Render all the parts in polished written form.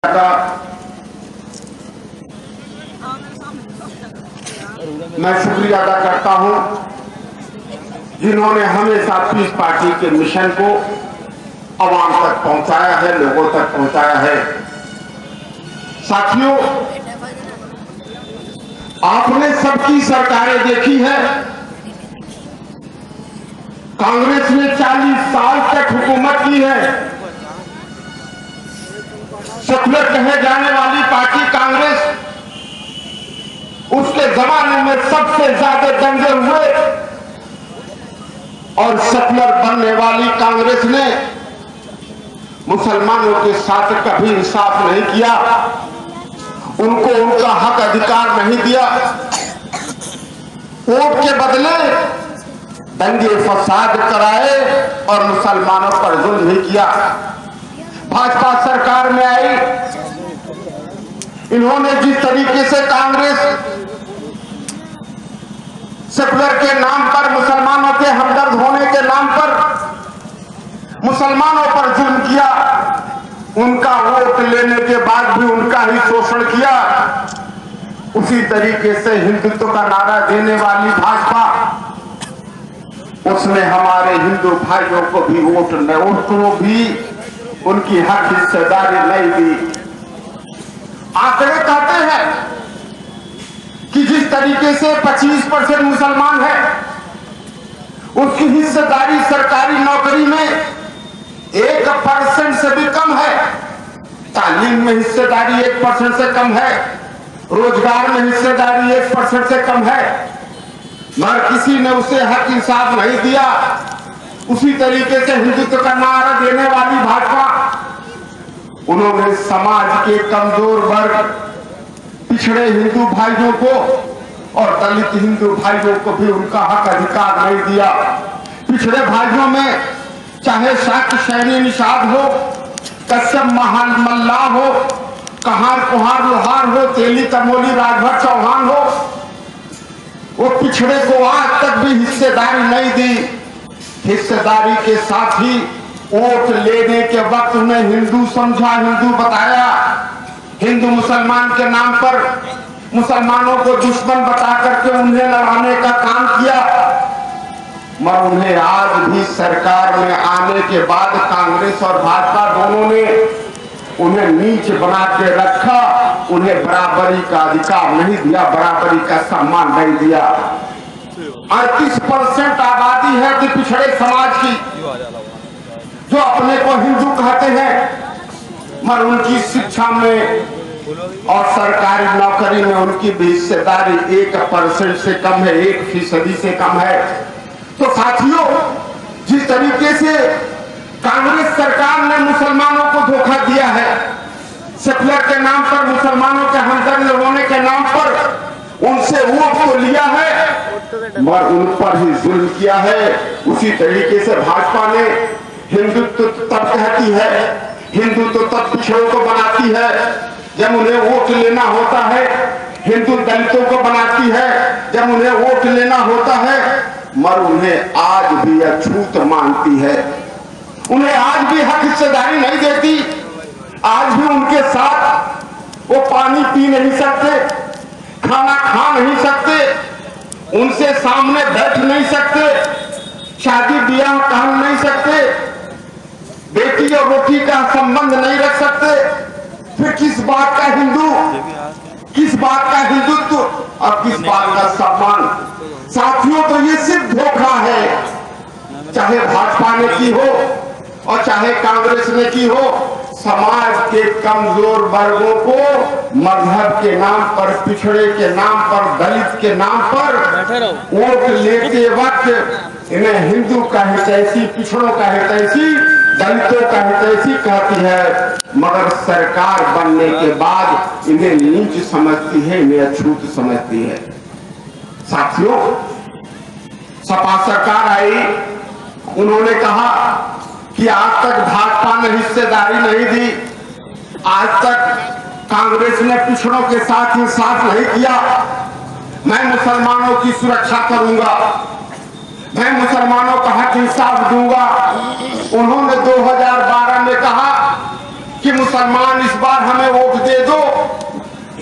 मैं शुक्रिया अदा करता हूं जिन्होंने हमेशा पीस पार्टी के मिशन को आवाम तक पहुंचाया है, लोगों तक पहुंचाया है। साथियों, आपने सबकी सरकारें देखी है। कांग्रेस ने 40 साल तक हुकूमत की है। सेकुलर कहे जाने वाली पार्टी कांग्रेस, उसके जमाने में सबसे ज्यादा दंगे हुए और सेकुलर बनने वाली कांग्रेस ने मुसलमानों के साथ कभी इंसाफ नहीं किया, उनको उनका हक अधिकार नहीं दिया। वोट के बदले दंगे फसाद कराए और मुसलमानों पर जुल्म ही किया। भाजपा सरकार में आई, इन्होंने जिस तरीके से कांग्रेस सेकुलर के नाम पर, मुसलमानों के हमदर्द होने के नाम पर मुसलमानों पर जुल्म किया, उनका वोट लेने के बाद भी उनका ही शोषण किया, उसी तरीके से हिंदुत्व का नारा देने वाली भाजपा, उसने हमारे हिंदू भाइयों को भी वोट को भी उनकी हक हिस्सेदारी नहीं दी। आंकड़े कहते हैं कि जिस तरीके से 25% मुसलमान है, उसकी हिस्सेदारी सरकारी नौकरी में 1% से भी कम है, तालीम में हिस्सेदारी 1% से कम है, रोजगार में हिस्सेदारी 1% से कम है, मगर किसी ने उसे हक इंसाफ नहीं दिया। उसी तरीके से हिंदुत्व का नारा देने वाली भाजपा, उन्होंने समाज के कमजोर वर्ग, पिछड़े हिंदू भाइयों को और दलित हिंदू भाइयों को भी उनका हक अधिकार नहीं दिया। पिछड़े भाइयों में चाहे शाक्य सैनी निषाद हो, कश्यप महान मल्ला हो, कहार कुहार लोहार हो, तेली तमोली राजभर चौहान हो, वो पिछड़े को आज तक भी हिस्सेदारी नहीं दी। हिस्सेदारी के साथ ही वोट लेने के वक्त उन्हें हिंदू समझा, हिंदू बताया, हिंदू मुसलमान के नाम पर मुसलमानों को दुश्मन बता करके उन्हें लड़ाने का काम किया। मगर उन्हें आज भी सरकार में आने के बाद कांग्रेस और भाजपा दोनों ने उन्हें नीच बना के रखा, उन्हें बराबरी का अधिकार नहीं दिया, बराबरी का सम्मान नहीं दिया। 38% आबादी है कि पिछड़े समाज की, जो अपने को हिंदू कहते हैं, मगर उनकी शिक्षा में और सरकारी नौकरी में उनकी भी हिस्सेदारी 1% से कम है, 1% से कम है। तो साथियों, जिस तरीके से कांग्रेस सरकार ने मुसलमानों को धोखा दिया है, सेकुलर के नाम पर, मुसलमानों के हमदर्द होने के नाम पर उनसे वोट तो लिया है, मगर उन पर ही जुल्म किया है। उसी तरीके से भाजपा ने हिंदुत्व तब कहती है, हिंदुत्व तब पिछड़ों को बनाती है जब उन्हें वोट लेना होता है, हिंदू दलितों को बनाती है जब उन्हें वोट लेना होता है, मगर उन्हें आज भी अछूत मानती है, उन्हें आज भी हक हिस्सेदारी नहीं देती। आज भी उनके साथ वो पानी पी नहीं सकते, खाना खा नहीं सकते, उनसे सामने बैठ नहीं सकते, शादी ब्याह कर नहीं सकते, बेटी और रोटी का संबंध नहीं रख सकते। फिर किस बात का हिंदू, किस बात का हिंदुत्व और किस बात का सम्मान? साथियों, तो ये सिर्फ धोखा है, चाहे भाजपा ने की हो और चाहे कांग्रेस ने की हो। समाज के कमजोर वर्गों को मजहब के नाम पर, पिछड़े के नाम पर, दलित के नाम पर वोट लेते वक्त इन्हें हिंदू का हितैषी, पिछड़ों का हितैषी, दलितों का हितैषी कहती है, मगर सरकार बनने के बाद इन्हें नीच समझती है, इन्हें अछूत समझती है। साथियों, सपा सरकार आई, उन्होंने कहा कि आज तक भाजपा ने हिस्सेदारी नहीं दी, आज तक कांग्रेस ने पिछड़ों के साथ इंसाफ नहीं किया, मैं मुसलमानों की सुरक्षा करूंगा, मैं मुसलमानों का हक इंसाफ दूंगा। उन्होंने 2012 में कहा कि मुसलमान इस बार हमें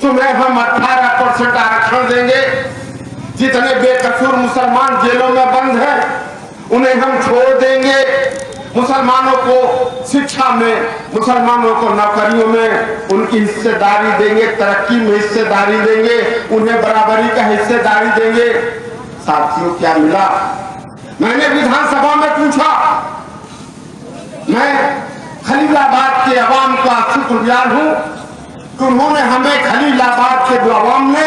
तुम्हें हम 18% आरक्षण देंगे। जितने बेकसूर मुसलमान जेलों में बंद हैं उन्हें हम छोड़ देंगे। मुसलमानों को शिक्षा में, मुसलमानों को नौकरियों में उनकी हिस्सेदारी देंगे, तरक्की में हिस्सेदारी देंगे, उन्हें बराबरी का हिस्सेदारी देंगे। साथियों, क्या मिला? मैंने विधानसभा में पूछा, मैं खलीलाबाद के अवाम का शुक्रगुजार हूं कि उन्होंने हमें, खलीलाबाद के अवाम ने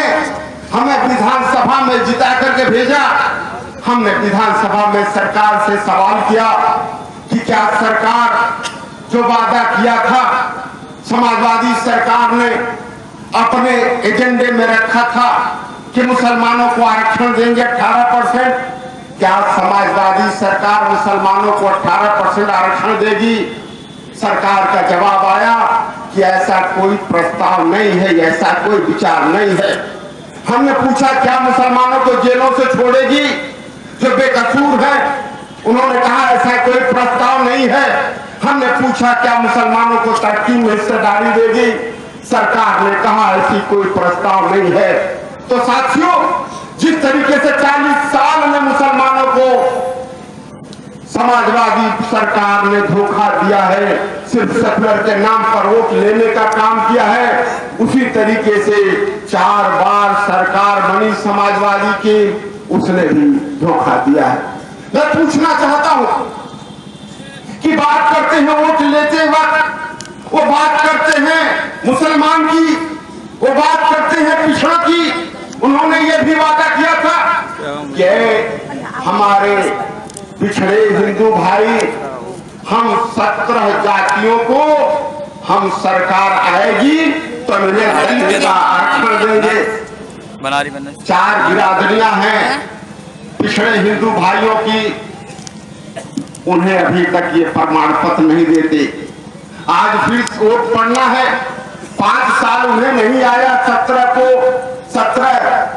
हमें विधानसभा में जिता करके भेजा। हमने विधानसभा में सरकार से सवाल किया कि क्या सरकार जो वादा किया था, समाजवादी सरकार ने अपने एजेंडे में रखा था कि मुसलमानों को आरक्षण देंगे 18%, क्या समाजवादी सरकार मुसलमानों को 18% आरक्षण देगी? सरकार का जवाब आया कि ऐसा कोई प्रस्ताव नहीं है, ऐसा कोई विचार नहीं है। हमने पूछा, क्या मुसलमानों को जेलों से छोड़ेगी जो बेकसूर हैं? उन्होंने कहा ऐसा कोई प्रस्ताव नहीं है। हमने पूछा, क्या मुसलमानों को तरक्की में हिस्सेदारी देगी? सरकार ने कहा ऐसी कोई प्रस्ताव नहीं है। तो साथियों, जिस तरीके से 40 साल में मुसलमानों को समाजवादी सरकार ने धोखा दिया है, सिर्फ सेकुलर के नाम पर वोट लेने का काम किया है, उसी तरीके से 4 बार सरकार बनी समाजवादी की, उसने भी धोखा दिया है। मैं पूछना चाहता हूं कि बात करते हैं वोट लेते वक्त, वो बात करते हैं मुसलमान की, वो बात करते हैं पिछड़ा की। उन्होंने ये भी वादा किया था कि हमारे पिछड़े हिंदू भाई, हम 17 जातियों को, हम सरकार आएगी तो उन्हें दलित का आरक्षण देंगे। 4 बिरादरियां हैं पिछड़े हिंदू भाइयों की, उन्हें अभी तक ये प्रमाण पत्र नहीं देते। आज फिर वोट पड़ना है, 5 साल उन्हें नहीं आया 17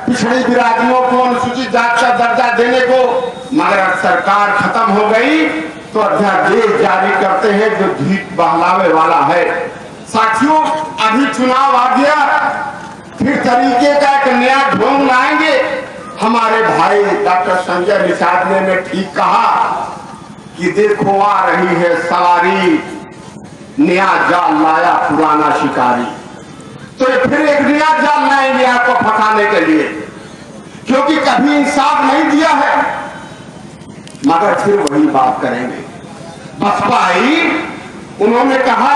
पिछड़ी बिरादरियों को अनुसूचित जाति का दर्जा देने को, मगर सरकार खत्म हो गई तो अध्यादेश जारी करते हैं जो जीत बहलावे वाला है। साथियों, अभी चुनाव आ गया, फिर तरीके का एक नया ढोंग लाएंगे। हमारे भाई डॉक्टर संजय निषाद ने ठीक कहा कि देखो आ रही है सवारी, नया जाल लाया पुराना शिकारी। तो फिर एक नया जाल लाएंगे आपको फंसाने के लिए, क्योंकि कभी इंसाफ नहीं दिया है, मगर फिर वही बात करेंगे। बसपा आई, उन्होंने कहा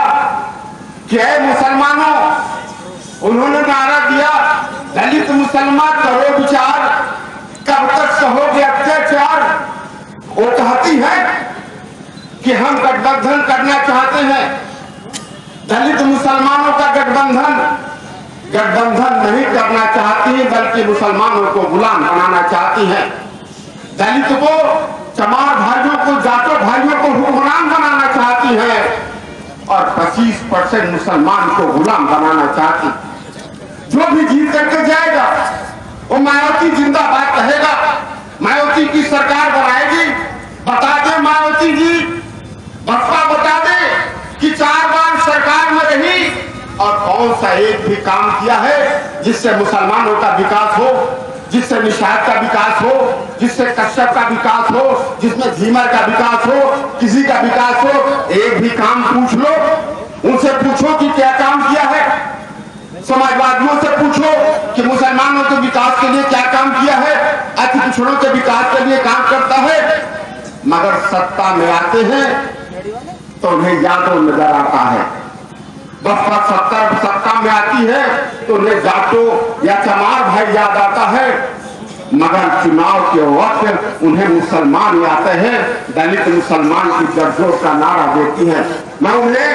कि मुसलमानों, उन्होंने नारा दिया दलित मुसलमान करो विचार, कब तक सहोगे अत्याचार। वो कहती है कि हम गठबंधन करना चाहते हैं, दलित मुसलमानों का गठबंधन नहीं करना चाहती है, बल्कि मुसलमानों को गुलाम बनाना चाहती है। दलित को, चमार भाइयों को, जाटो भाइयों को हुक्मरान बनाना चाहती है और 25% मुसलमान को गुलाम बनाना चाहती। जो भी जीत करके जाएगा वो मायावती जिंदाबाद कहेगा, मायावती की सरकार बनाएगी। बता दे मायावती जी, बसपा बता दे कि 4 बार सरकार में रही और कौन सा एक भी काम किया है जिससे मुसलमानों का विकास हो, जिससे निषाद का विकास हो, जिससे कश्यप का विकास हो, जिसमें झीमर का विकास हो, किसी का विकास हो। एक भी काम पूछ लो, उनसे पूछो कि क्या काम किया है। समाजवादियों से पूछो कि मुसलमानों के विकास के लिए क्या काम किया है, अति पिछड़ों के विकास के लिए काम करता है। मगर सत्ता में आते हैं तो उन्हें यादव नजर आता है। बसपा सत्ता में आती है तो उन्हें जाटो या चमार भाई याद आता है, मगर चुनाव के वक्त उन्हें मुसलमान आते हैं, दलित मुसलमान की गठजोड़ का नारा देती है। मैं उन्हें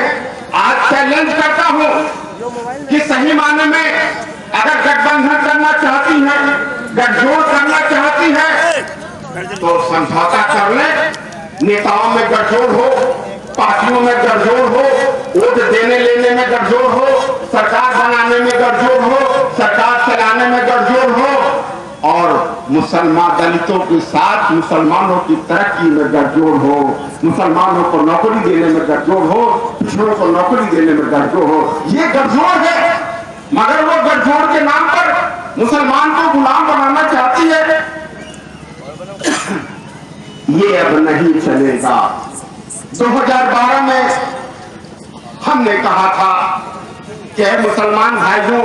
आज चैलेंज करता हूं कि सही माने में अगर गठबंधन करना चाहती है, गठजोड़ करना चाहती है तो समझौता कर ले, नेताओं में गठजोड़ हो, पार्टियों में गठजोड़ हो, वोट देने लेने में गठजोड़ हो, सरकार बनाने में गठजोड़ हो, सरकार चलाने में गठजोड़ हो और मुसलमान दलितों के साथ मुसलमानों की तरक्की में गठजोड़ हो, मुसलमानों को नौकरी देने में गठजोड़ हो, पिछड़ों को नौकरी देने में गठजोड़ हो। ये गठजोड़ है, मगर वो गठजोड़ जोड़ के नाम पर मुसलमान को गुलाम बनाना चाहती है। ये अब नहीं चलेगा। 2012 में हमने कहा था कि ऐ मुसलमान भाइयों,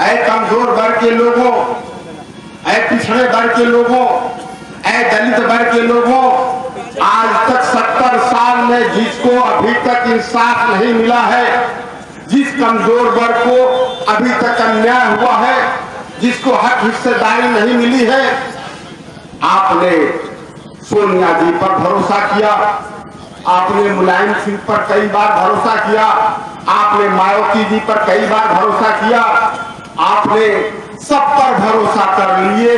ऐ कमजोर वर्ग के लोगों, ऐ पिछड़े वर्ग के लोगों, ऐ दलित वर्ग के लोगों, आज तक 70 साल में जिसको अभी तक इंसाफ नहीं मिला है, जिस कमजोर वर्ग को अभी तक अन्याय हुआ है, जिसको हक हिस्सेदारी नहीं मिली है, आपने सोनिया जी पर भरोसा किया, आपने मुलायम सिंह पर कई बार भरोसा किया, आपने मायावती जी पर कई बार भरोसा किया, आपने सब पर भरोसा कर लिए।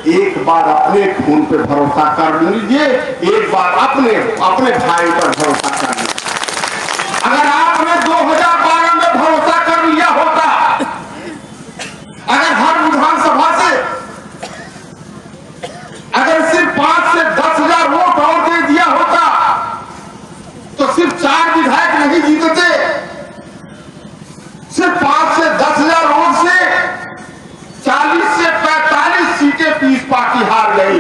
एक बार अपने खून पे भरोसा कर लीजिए, एक बार अपने भाई पर भरोसा कर लीजिए। अगर आपने 2012 में भरोसा कर लिया होता, अगर हर विधानसभा से अगर सिर्फ 5 से 10,000 वोट और दे दिया होता तो सिर्फ 4 विधायक नहीं जीतते। सिर्फ 5 से 10,000 वोट से 40 से 45 सीटें पीस पार्टी हार गई,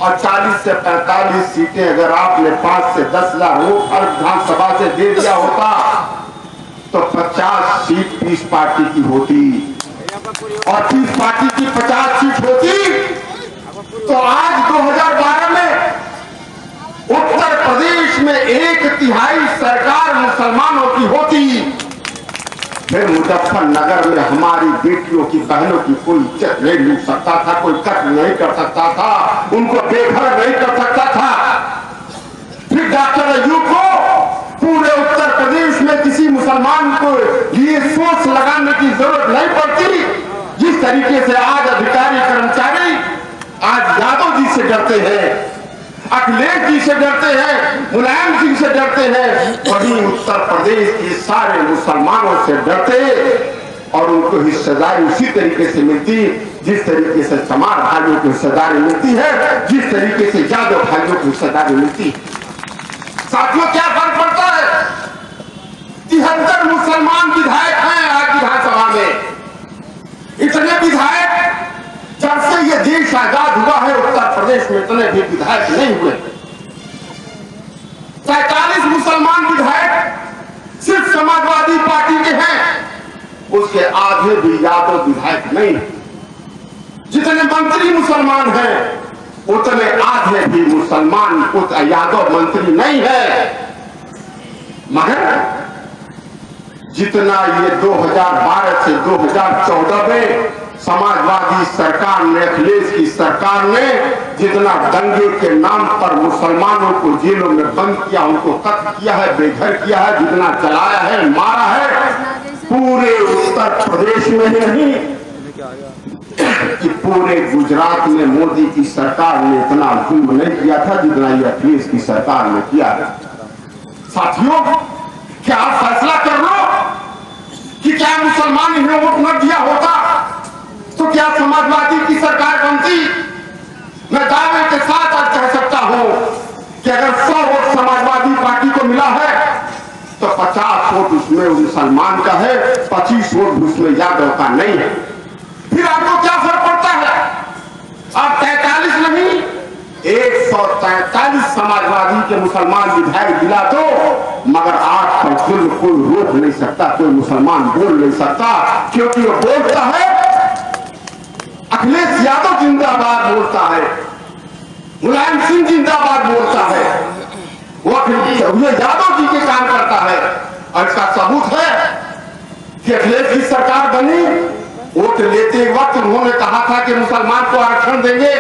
और 40 से 45 सीटें अगर आपने 5 से 10,000 वोट हर विधानसभा से दे दिया होता तो 50 सीट पीस पार्टी की होती, और पीस पार्टी की 50 सीट होती तो आज 2012 में उत्तर प्रदेश में 1/3 सरकार मुसलमानों की होती। फिर मुजफ्फरनगर में हमारी बेटियों की, बहनों की कोई इज्जत नहीं लूट सकता था, कोई कत्ल नहीं कर सकता था, उनको बेघर नहीं कर सकता था। फिर डॉक्टर अयूब को पूरे उत्तर प्रदेश में किसी मुसलमान को लिए सोच लगाने की जरूरत नहीं पड़ती। जिस तरीके से आज अधिकारी कर्मचारी आज यादव जी से डरते हैं, अखिलेश जी से डरते हैं, मुलायम सिंह से डरते हैं, वही उत्तर प्रदेश के सारे मुसलमानों से डरते, और उनको हिस्सेदारी उसी तरीके से मिलती जिस तरीके से चमार भाइयों को हिस्सेदारी मिलती है, जिस तरीके से यादव भाइयों को हिस्सेदारी मिलती है। साथियों, क्या फर्क पड़ता है? 73 मुसलमान विधायक हैं आज विधानसभा में। इतने विधायक जब से ये देश आजाद हुआ है उत्तर प्रदेश में इतने भी विधायक नहीं हुए। 43 मुसलमान विधायक सिर्फ समाजवादी पार्टी के हैं, उसके आधे भी यादव विधायक नहीं। जितने मंत्री मुसलमान हैं उतने आधे भी मुसलमान यादव मंत्री नहीं है। मगर जितना ये 2012 से 2014 में समाजवादी सरकार ने, अखिलेश की सरकार ने जितना दंगे के नाम पर मुसलमानों को जेलों में बंद किया, उनको कत्ल किया है, बेघर किया है, जितना जलाया है, मारा है, पूरे उत्तर प्रदेश में ही नहीं कि पूरे गुजरात में मोदी की सरकार ने इतना जुल्म नहीं किया था जितना ये अखिलेश की सरकार ने किया है। साथियों, क्या आप फैसला कर लो कि क्या मुसलमान इन्हें वोट न दिया होता तो क्या समाजवादी की सरकार बनती? मैं दावे के साथ आज कह सकता हूं कि अगर 100 वोट समाजवादी पार्टी को मिला है तो 50 वोट उसमें मुसलमान का है, 25 वोट उसमें यादव का नहीं है। फिर आपको क्या फर्क पड़ता है? आप 43 नहीं 143 समाजवादी के मुसलमान विधायक दिला दो, मगर आज पर जुल्म कोई रोक नहीं सकता, कोई मुसलमान बोल नहीं सकता, क्योंकि वो बोलता है अखिलेश यादव जिंदाबाद बोलता है, मुलायम सिंह जिंदाबाद बोलता है, वो यादव जी के काम करता है। और इसका सबूत है कि अखिलेश की सरकार बनी, वोट लेते वक्त उन्होंने कहा था कि मुसलमान को आरक्षण देंगे।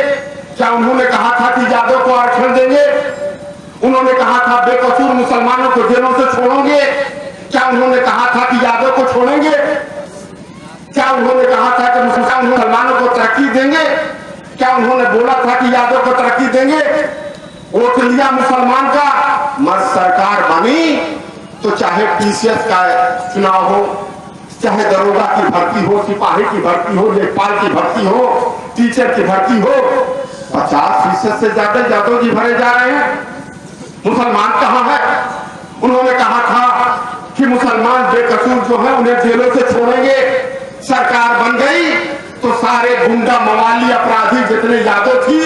क्या उन्होंने कहा था कि यादव को आरक्षण देंगे? उन्होंने कहा था बेकसूर मुसलमानों को जेलों से छोड़ोगे? क्या उन्होंने कहा था कि यादव को छोड़ेंगे? क्या उन्होंने कहा था कि मुसलमानों को तरक्की देंगे? क्या उन्होंने बोला था कि यादव को तरक्की देंगे? वोट लिया मुसलमान का, मगर सरकार बनी तो चाहे टीसीएस का चुनाव हो, चाहे दरोगा की भर्ती हो, सिपाही की भर्ती हो, लेखपाल की भर्ती हो, टीचर की भर्ती हो, 50% से ज्यादा यादव जी भरे जा रहे हैं। मुसलमान कहां है? उन्होंने कहा था कि मुसलमान बेकसूर जो है उन्हें जेलों से छोड़ेंगे। सरकार बन गई तो सारे गुंडा मवाली अपराधी जितने यादव थी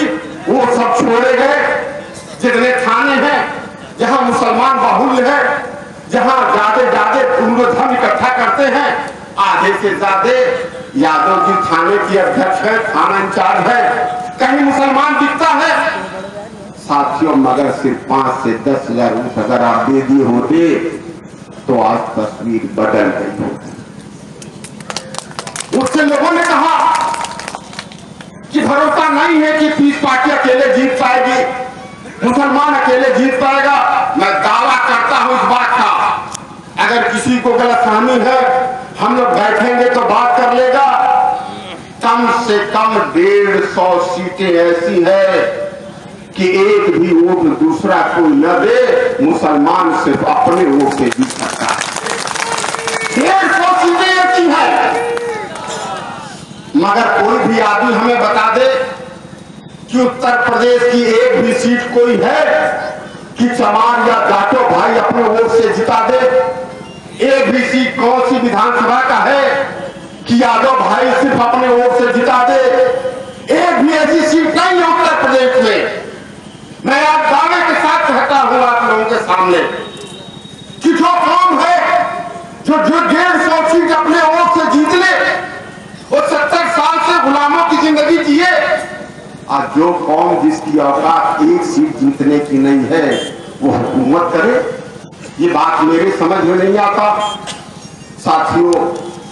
वो सब छोड़े गए। जितने थाने हैं जहां मुसलमान बाहुल्य है, जहां ज्यादा धर्म इकट्ठा करते हैं, आधे से ज्यादा यादव जी थाने की अध्यक्ष है, थाना इंचार्ज है, कहीं मुसलमान दिखता है। साथियों, मगर सिर्फ 5 से 10 हजार वोट अगर आप दे दिए होते तो आज तस्वीर बदल गई होती। उससे लोगों ने कहा कि भरोसा नहीं है कि पीस पार्टी अकेले जीत पाएगी, मुसलमान अकेले जीत पाएगा। मैं दावा करता हूं इस बात का, अगर किसी को गलतफहमी है हम लोग बैठेंगे तो बात कर लेगा। कम से कम 150 सीटें ऐसी है कि एक भी वोट दूसरा कोई न दे, मुसलमान सिर्फ अपने वोट से जीत सकता है। 150 सीटें ऐसी है। मगर कोई भी आदमी हमें बता दे कि उत्तर प्रदेश की एक भी सीट कोई है कि चमार या जाटो भाई अपने वोट से जिता दे। एक भी सीट कौन सी विधानसभा का है कि यादव भाई सिर्फ अपने वोट से जिता दे। एक भी ऐसी सीट नहीं है उत्तर प्रदेश में। मैं आज दावे के साथ कहता हूं आप लोगों के सामने कि जो कौम है जो 150 सीट अपने वोट से जीत ले, वो 70 साल से गुलामों की जिंदगी जिए। आज जो कौम जिसकी औकात एक सीट जीतने की नहीं है वो हुकूमत करे, ये बात मेरे समझ में नहीं आता। साथियों,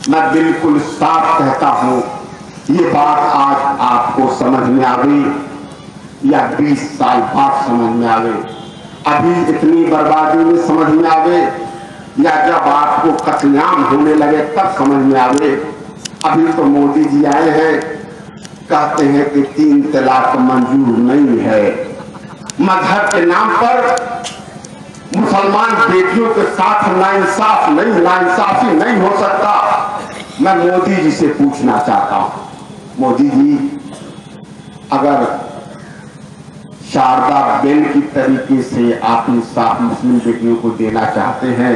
मैं बिल्कुल साफ कहता हूं, ये बात आज आपको समझ में आ गई या 20 साल बाद समझ में आवे, अभी इतनी बर्बादी में समझ में आवे या जब आपको कत्लेआम होने लगे तब समझ में आवे। अभी तो मोदी जी आए हैं, कहते हैं कि 3 तलाक मंजूर नहीं है। मजहब के नाम पर मुसलमान बेटियों के साथ नाइंसाफी नहीं हो सकता। मैं मोदी जी से पूछना चाहता हूं, मोदी जी अगर शारदा बेन की तरीके से आप इंसाफ मुस्लिम बेटियों को देना चाहते हैं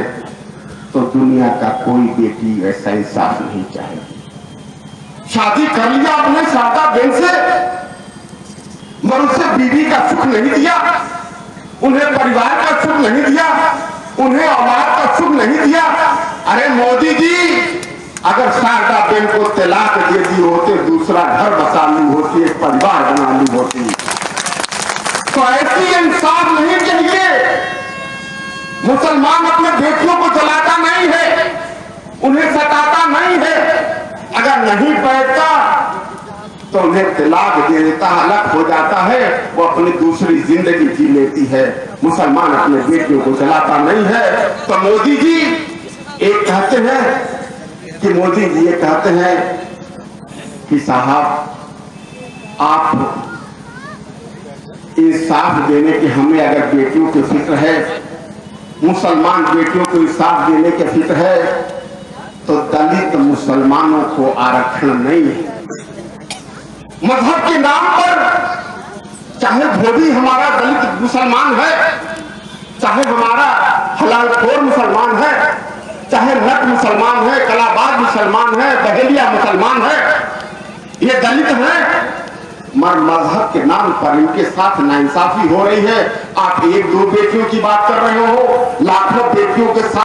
तो दुनिया का कोई बेटी ऐसा इंसाफ नहीं चाहेगी। शादी कर लिया आपने शारदा बेन से, मगर उससे बीवी का सुख नहीं दिया, उन्हें परिवार का सुख नहीं दिया, उन्हें औलाद का सुख नहीं दिया। अरे मोदी जी, अगर शारदा बेन को तलाक दे दी होते, दूसरा घर बसा ली होती, एक परिवार बना ली होती, तो ऐसी इंसाफ नहीं चाहिए। मुसलमान अपने बेटियों को जलाता नहीं है, उन्हें सताता नहीं है। अगर नहीं बैठता तो उन्हें तलाक दे देता, अलग हो जाता है, वो अपनी दूसरी जिंदगी जी लेती है। मुसलमान अपने बेटियों को जलाता नहीं है। तो मोदी जी एक कहते हैं कि मोदी जी ये कहते हैं कि साहब आप इंसाफ देने की, हमें अगर बेटियों की फिक्र है, मुसलमान बेटियों को इंसाफ देने की फिक्र है, तो दलित मुसलमानों को आरक्षण नहीं है। मजहब के नाम पर चाहे धोबी हमारा दलित मुसलमान है, चाहे हमारा हलालखोर मुसलमान है, चाहे नट मुसलमान है, कलाबाज मुसलमान है, बहेलिया मुसलमान है, ये दलित है, मगर मजहब के नाम पर इनके साथ नाइंसाफी हो रही है। आप 1-2 बेटियों की बात कर रहे हो, लाखों बेटियों के साथ